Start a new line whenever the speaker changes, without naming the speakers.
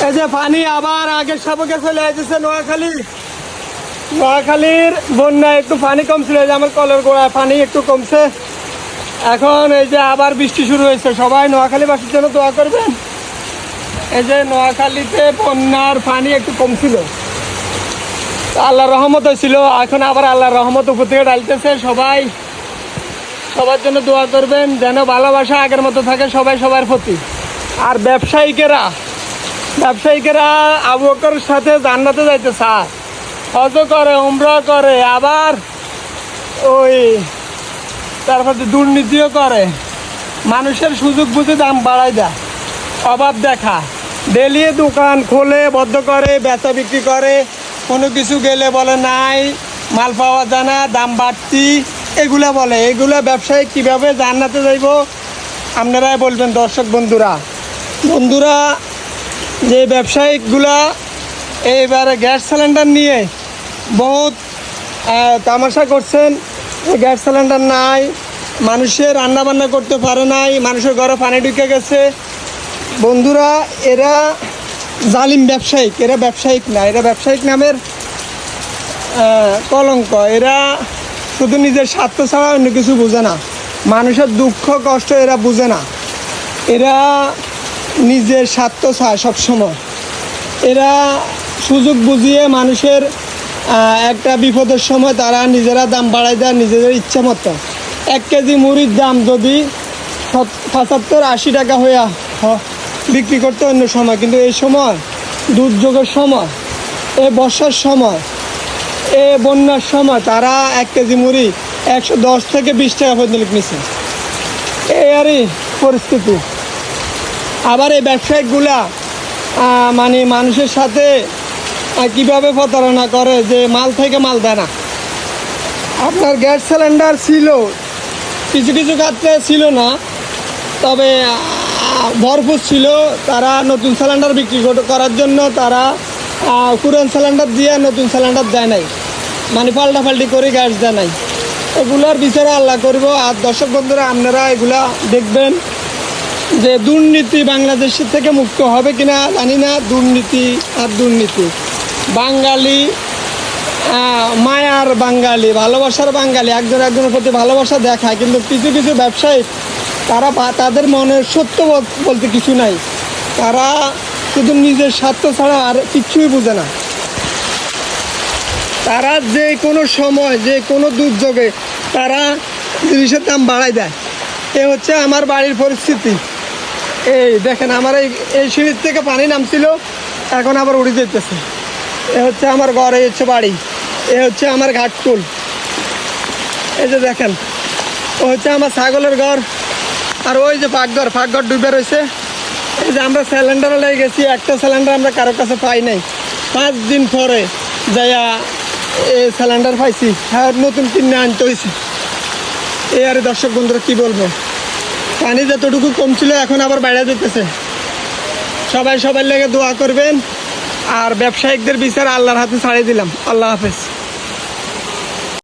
এই যে পানি আবার আগের সবকে চলে আসছে নোয়াখালীর বন্যায় একটু পানি কম ছিল, যে আমার কলের গোড়ায় পানি একটু কমছে। এখন এই যে আবার বৃষ্টি শুরু হয়েছে, সবাই নোয়াখালীবাসীর জন্য দোয়া করবেন। এই যে নোয়াখালীতে বন্যার পানি একটু কম ছিল, আল্লাহর রহমত হয়েছিল, এখন আবার আল্লাহর রহমত উপর থেকে ডালতেছে। সবাই সবার জন্য দোয়া করবেন যেন ভালোবাসা আগের মতো থাকে সবাই সবার প্রতি। আর ব্যবসায়িকেরা আবু বকরের সাথে জান্নাতে যাইতে চায়, হজ করে, উমরা করে, আবার ওই তারপর দুর্নীতিও করে, মানুষের সুযোগ বুঝে দাম বাড়ায় দেয়, অভাব দেখা, ডেলি দোকান খোলে, বদ্ধ করে, বেচা বিক্রি করে, কোনো কিছু গেলে বলে নাই, মাল পাওয়া যায় না, দাম বাড়তি, এগুলা বলে। এগুলো ব্যবসায়ী কীভাবে জান্নাতে যাইব আপনারাই বলবেন। দর্শক বন্ধুরা যে ব্যবসায়িকগুলা এইবারে গ্যাস সিলিন্ডার নিয়ে বহুত তামাশা করছেন, গ্যাস সিলিন্ডার নাই, মানুষের রান্নাবান্না করতে পারে নাই, মানুষের ঘরে পানি ঢুকে গেছে। বন্ধুরা, এরা জালিম ব্যবসায়িক, এরা ব্যবসায়িক না, এরা ব্যবসায়িক নামের কলঙ্ক। এরা শুধু নিজের স্বার্থ ছাড়া অন্য কিছু বুঝে না, মানুষের দুঃখ কষ্ট এরা বুঝে না, এরা নিজের স্বার্থ চায় সবসময়। এরা সুযোগ বুঝিয়ে মানুষের একটা বিপদের সময় তারা নিজেরা দাম বাড়ায় দেয় নিজেদের ইচ্ছা মতো। 1 কেজি মুড়ির দাম যদি 75-80 টাকা হয়ে বিক্রি করতে অন্য সময়, কিন্তু এই সময় দুর্যোগের সময়, এই বর্ষার সময়, এই বন্যার সময় তারা 1 কেজি মুড়ি 110 থেকে 20 টাকা পর্যন্ত নিচ্ছে। এই আরই পরিস্থিতি। আবার এই ব্যবসায়িকগুলা মানে মানুষের সাথে কিভাবে প্রতারণা করে, যে মাল থেকে মাল দেয় না। আপনার গ্যাস সিলিন্ডার ছিল, কিছু কিছু ক্ষেত্রে ছিল না, তবে ভরপুর ছিল। তারা নতুন সিলিন্ডার বিক্রি করার জন্য তারা পুরান সিলিন্ডার দিয়ে নতুন সিলিন্ডার দেয় নাই, মানে পাল্টাপাল্টি করে গ্যাস দেয় নাই। এগুলার বিচারে আল্লাহ করব। আর দর্শক বন্ধুরা, আপনারা এগুলা দেখবেন যে দুর্নীতি বাংলাদেশের থেকে মুক্ত হবে কিনা জানি না। দুর্নীতি আর দুর্নীতি, বাঙালি মায়ার বাঙালি, ভালোবাসার বাঙালি, একজনের প্রতি ভালোবাসা দেখায়, কিন্তু কিছু কিছু ব্যবসায়ী তারা তাদের মনের সত্য বলতে কিছু নাই, তারা শুধু নিজের স্বার্থ ছাড়া আর কিচ্ছুই বোঝে না। তারা যে কোনো সময় যে কোনো দুর্যোগে তারা জিনিসের দাম বাড়ায় দেয়। এ হচ্ছে আমার বাড়ির পরিস্থিতি। এই দেখেন, আমার এই সিঁড়ির থেকে পানি নামছিল, এখন আবার উড়ে যেতেছে। এ হচ্ছে আমার ঘর, এই হচ্ছে বাড়ি, এ হচ্ছে আমার ঘাটকুল। এই যে দেখেন, ও হচ্ছে আমার ছাগলের ঘর, আর ওই যে ফাঁকঘর ডুবে রয়েছে। এই যে আমরা সিলিন্ডারে লেগে গেছি, একটা সিলিন্ডার আমরা কারোর কাছে পাই নাই। 5 দিন পরে যাইয়া এই সিলিন্ডার পাইছি, হ্যাঁ নতুন কিনে আনতে হয়েছে। এই আরে দর্শক বন্ধুরা কী বলবো, পানি যতটুকু কম ছিল এখন আবার বেড়ে যেতেছে। সবাই লেগে দোয়া করবেন। আর ব্যবসায়িকদের বিচার আল্লাহর হাতে ছাড়িয়ে দিলাম। আল্লাহ হাফেজ।